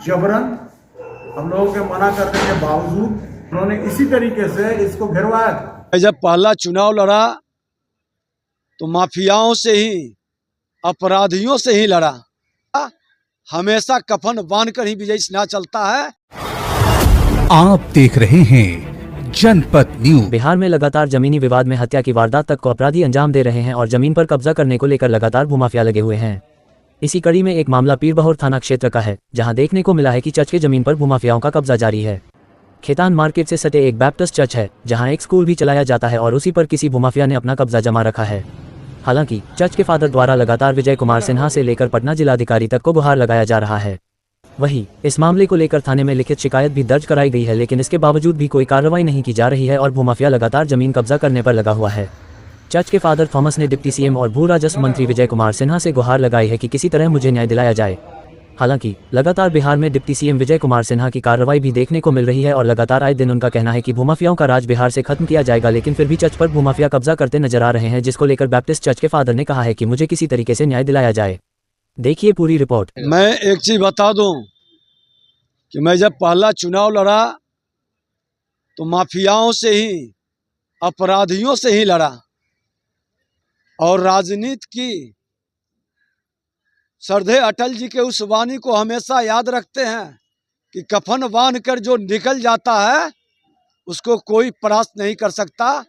जबरन हम लोगों के मना करने के बावजूद उन्होंने इसी तरीके से इसको गिरवाया था। जब पहला चुनाव लड़ा तो माफियाओं से ही, अपराधियों से ही लड़ा। हमेशा कफन बांधकर ही विजयी चुनाव चलता है। आप देख रहे हैं जनपद न्यूज। बिहार में लगातार जमीनी विवाद में हत्या की वारदात तक को अपराधी अंजाम दे रहे हैं और जमीन पर कब्जा करने को लेकर लगातार भूमाफिया लगे हुए हैं। इसी कड़ी में एक मामला पीरबहोर थाना क्षेत्र का है, जहां देखने को मिला है कि चर्च के जमीन पर भूमाफियाओं का कब्जा जारी है। खेतान मार्केट से सटे एक बैप्टिस्ट चर्च है, जहां एक स्कूल भी चलाया जाता है और उसी पर किसी भूमाफिया ने अपना कब्जा जमा रखा है। हालांकि चर्च के फादर द्वारा लगातार विजय कुमार सिन्हा से लेकर पटना जिलाधिकारी तक को गुहार लगाया जा रहा है। वहीं इस मामले को लेकर थाने में लिखित शिकायत भी दर्ज कराई गई है, लेकिन इसके बावजूद भी कोई कार्रवाई नहीं की जा रही है और भूमाफिया लगातार जमीन कब्जा करने पर लगा हुआ है। चर्च के फादर थॉमस ने डिप्टी सीएम और भू राजस्व मंत्री विजय कुमार सिन्हा से गुहार लगाई है कि किसी तरह मुझे न्याय दिलाया जाए। हालांकि लगातार बिहार में डिप्टी सीएम विजय कुमार सिन्हा की कार्रवाई भी देखने को मिल रही है और लगातार आए दिन उनका कहना है कि भूमाफियाओं का राज बिहार से खत्म किया जाएगा, लेकिन फिर भी चर्च पर भूमाफिया कब्जा करते नजर आ रहे हैं, जिसको लेकर बैप्टिस्ट चर्च के फादर ने कहा है कि मुझे किसी तरीके से न्याय दिलाया जाए। देखिए पूरी रिपोर्ट। मैं एक चीज बता दूं कि मैं जब पहला चुनाव लड़ा तो माफियाओं से ही, अपराधियों से ही लड़ा और राजनीति की सरधे अटल जी के उस वाणी को हमेशा याद रखते हैं कि कफन बांध कर जो निकल जाता है उसको कोई परास्त नहीं कर सकता।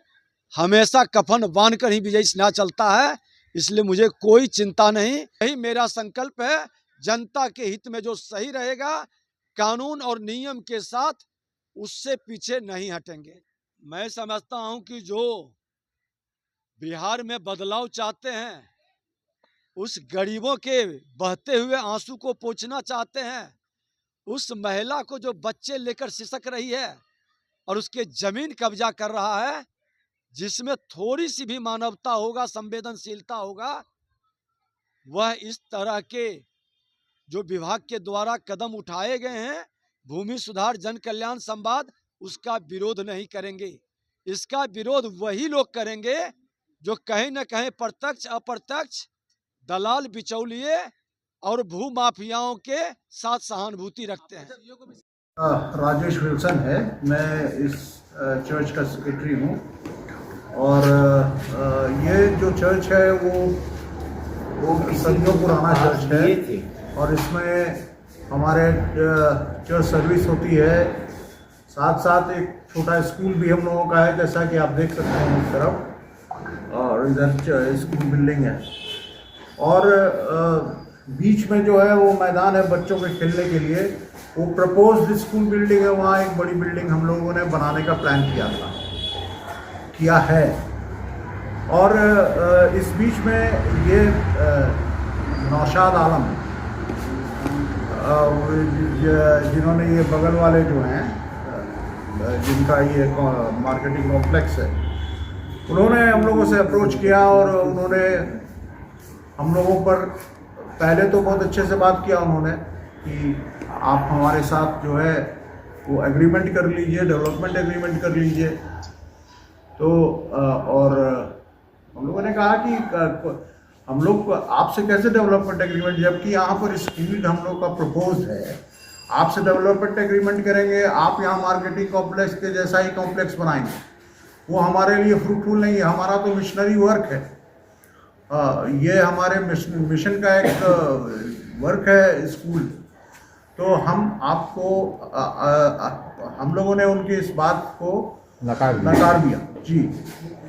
हमेशा कफन बांध कर ही विजयी चुनाव चलता है, इसलिए मुझे कोई चिंता नहीं। यही मेरा संकल्प है, जनता के हित में जो सही रहेगा, कानून और नियम के साथ, उससे पीछे नहीं हटेंगे। मैं समझता हूं कि जो बिहार में बदलाव चाहते हैं, उस गरीबों के बहते हुए आंसू को पोंछना चाहते हैं, उस महिला को जो बच्चे लेकर सिसक रही है और उसके जमीन कब्जा कर रहा है, जिसमें थोड़ी सी भी मानवता होगा, संवेदनशीलता होगा, वह इस तरह के जो विभाग के द्वारा कदम उठाए गए हैं, भूमि सुधार जन कल्याण संवाद, उसका विरोध नहीं करेंगे। इसका विरोध वही लोग करेंगे जो कहीं न कहीं प्रत्यक्ष अप्रत्यक्ष दलाल, बिचौलिए और भू माफियाओं के साथ सहानुभूति रखते हैं। राजेश विल्सन है, मैं इस चर्च का सेक्रेटरी हूँ और ये जो चर्च है वो सदियों पुराना चर्च है और इसमें हमारे चर्च सर्विस होती है, साथ साथ एक छोटा स्कूल भी हम लोगों का है, जैसा कि आप देख सकते हैं इस तरफ, और इधर स्कूल बिल्डिंग है और बीच में जो है वो मैदान है बच्चों के खेलने के लिए। वो प्रपोज्ड स्कूल बिल्डिंग है, वहाँ एक बड़ी बिल्डिंग हम लोगों ने बनाने का प्लान किया है और इस बीच में ये नौशाद आलम, जिन्होंने ये बगल वाले जो हैं, जिनका ये मार्केटिंग कॉम्प्लेक्स है, उन्होंने हम लोगों से अप्रोच किया और उन्होंने हम लोगों पर पहले तो बहुत अच्छे से बात किया उन्होंने कि आप हमारे साथ जो है वो एग्रीमेंट कर लीजिए, डेवलपमेंट एग्रीमेंट कर लीजिए। तो और हम लोगों ने कहा कि हम लोग आपसे कैसे डेवलपमेंट एग्रीमेंट, जबकि यहाँ पर स्कूल हम लोग का प्रपोज है, आपसे डेवलपमेंट एग्रीमेंट करेंगे, आप यहाँ मार्केटिंग कॉम्प्लेक्स के जैसा ही कॉम्प्लेक्स बनाएंगे, वो हमारे लिए फ्रूटफुल नहीं है। हमारा तो मिशनरी वर्क है, ये हमारे मिशन का एक वर्क है स्कूल। तो हम आपको हम लोगों ने उनकी इस बात को नकार दिया जी।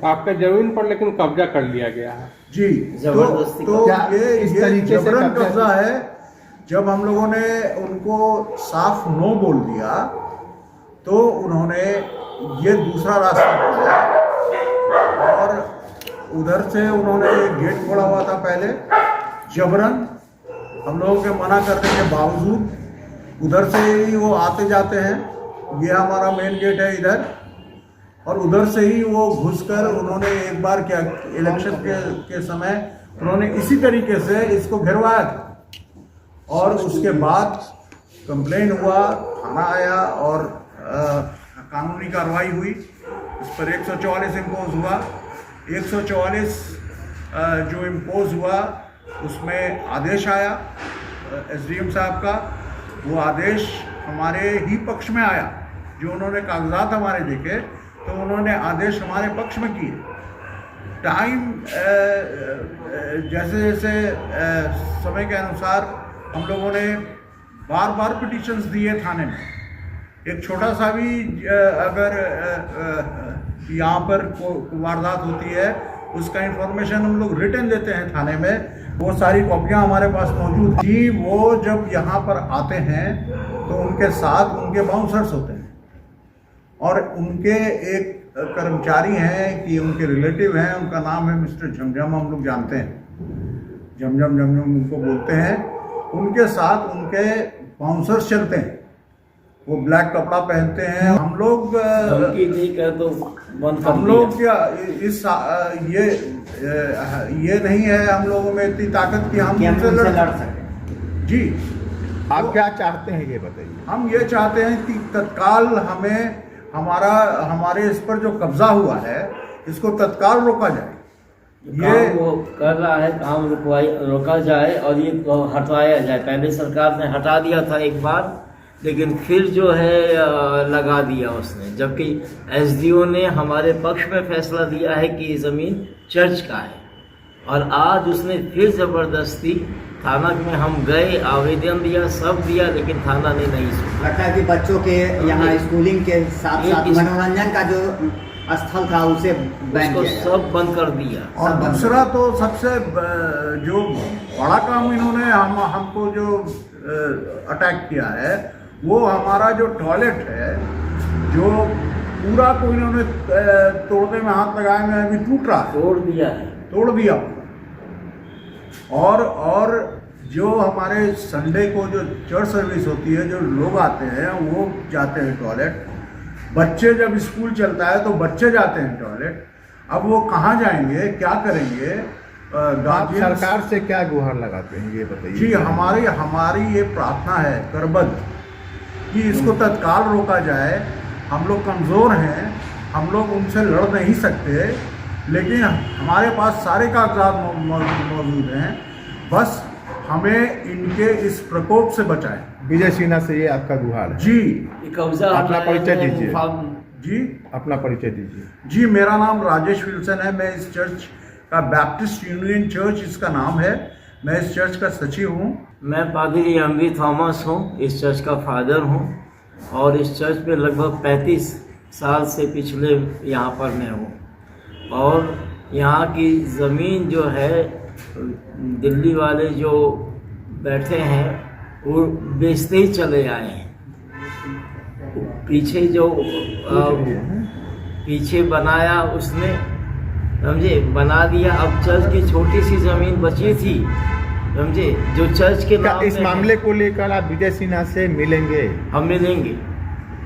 आपका जमीन पर लेकिन कब्जा कर लिया गया है जी। तो ये जबरन कब्जा है। जब हम लोगों ने उनको साफ नो बोल दिया तो उन्होंने ये दूसरा रास्ता खोजा और उधर से उन्होंने एक गेट खोला हुआ था पहले, जबरन हम लोगों के मना करने के बावजूद उधर से ही वो आते जाते हैं। ये हमारा मेन गेट है इधर, और उधर से ही वो घुसकर उन्होंने एक बार क्या इलेक्शन के समय उन्होंने इसी तरीके से इसको घेरवाया था और उसके बाद कंप्लेन हुआ, थाना आया और कानूनी कार्रवाई हुई। इस पर 144 इम्पोज हुआ। 144 जो इम्पोज हुआ उसमें आदेश आया एसडीएम साहब का वो आदेश हमारे ही पक्ष में आया। जो उन्होंने कागजात हमारे देखे तो उन्होंने आदेश हमारे पक्ष में किए। टाइम जैसे जैसे समय के अनुसार हम लोगों ने बार बार पिटिशन्स दिए थाने में। एक छोटा सा भी अगर यहाँ पर वारदात होती है उसका इंफॉर्मेशन हम लोग रिटन देते हैं थाने में। वो सारी कॉपियाँ हमारे पास मौजूद थी। वो जब यहाँ पर आते हैं तो उनके साथ उनके बाउंसर्स होते हैं और उनके एक कर्मचारी हैं कि उनके रिलेटिव हैं, उनका नाम है मिस्टर झमझम, हम लोग जानते हैं, झमझम उनको बोलते हैं। उनके साथ उनके बाउंसर्स चलते हैं, वो ब्लैक कपड़ा पहनते हैं। हम लोग हम लोग क्या ये नहीं है हम लोगों में इतनी ताकत कि हम उनसे लड़ सकें। जी, आप क्या चाहते हैं ये बताइए। हम ये चाहते हैं कि तत्काल हमें हमारे इस पर जो कब्जा हुआ है इसको तत्काल रोका जाए। ये वो कर रहा है काम रोका जाए और ये हटवाया जाए। पहले सरकार ने हटा दिया था एक बार, लेकिन फिर जो है लगा दिया उसने, जबकि एसडीओ ने हमारे पक्ष में फैसला दिया है कि ये ज़मीन चर्च का है। और आज उसने फिर ज़बरदस्ती थाना में हम गए, आवेदन दिया, सब दिया, लेकिन थाना ने नहीं सुना। लगता है कि बच्चों के यहाँ स्कूलिंग के साथ साथ मनोरंजन का जो स्थल था उसे बैन किया, सब बंद कर दिया। और दूसरा तो सबसे जो बड़ा काम इन्होंने हमको जो अटैक किया है वो हमारा जो टॉयलेट है, जो पूरा को इन्होंने तोड़ने में हाथ लगाए में अभी टूट रहा है, तोड़ दिया। और जो हमारे संडे को जो चर्च सर्विस होती है, जो लोग आते हैं वो जाते हैं टॉयलेट। बच्चे जब स्कूल चलता है तो बच्चे जाते हैं टॉयलेट। अब वो कहाँ जाएंगे, क्या करेंगे? आप सरकार से क्या गुहार लगाते हैं ये बताइए। जी, हमारी ये प्रार्थना है करबद्ध कि इसको तत्काल रोका जाए। हम लोग कमज़ोर हैं, हम लोग उनसे लड़ नहीं सकते, लेकिन हमारे पास सारे कागजात मौजूद हैं। बस हमें इनके इस प्रकोप से बचाएं। विजय सिन्हा से ये आपका गुहार है। जी, कब्जा अपना परिचय दीजिए। जी, अपना परिचय दीजिए। जी, मेरा नाम राजेश विल्सन है। मैं इस चर्च का बैप्टिस्ट यूनियन चर्च इसका नाम है, मैं इस चर्च का सचिव हूँ। मैं पादरी एमवी थॉमस हूँ, इस चर्च का फादर हूँ और इस चर्च में लगभग 35 साल से पिछले यहाँ पर मैं हूँ। और यहाँ की ज़मीन जो है दिल्ली वाले जो बैठे हैं वो बेचते ही चले आए हैं। पीछे जो पीछे बनाया उसने, समझे, बना दिया। अब चर्च की छोटी सी ज़मीन बची थी, समझे, जो चर्च के नाम इस मामले को लेकर आप विजय सिन्हा से मिलेंगे? हम मिलेंगे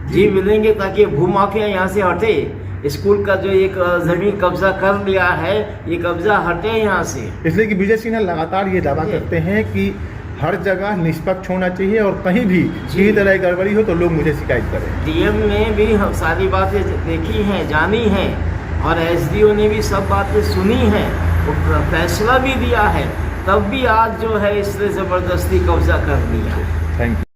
जी, मिलेंगे, ताकि भूमाफिया यहाँ से हटे। स्कूल का जो एक ज़मीन कब्जा कर लिया है, ये कब्जा हटे यहाँ से। इसलिए कि विजय सिन्हा लगातार ये दावा करते हैं कि हर जगह निष्पक्ष होना चाहिए और कहीं भी किसी तरह की गड़बड़ी हो तो लोग मुझे शिकायत करें। डीएम ने भी सारी बातें देखी हैं, जानी हैं, और एसडीओ ने भी सब बातें सुनी हैं, फैसला भी दिया है, तब भी आज जो है इसने ज़बरदस्ती कब्जा कर लिया। Thank you.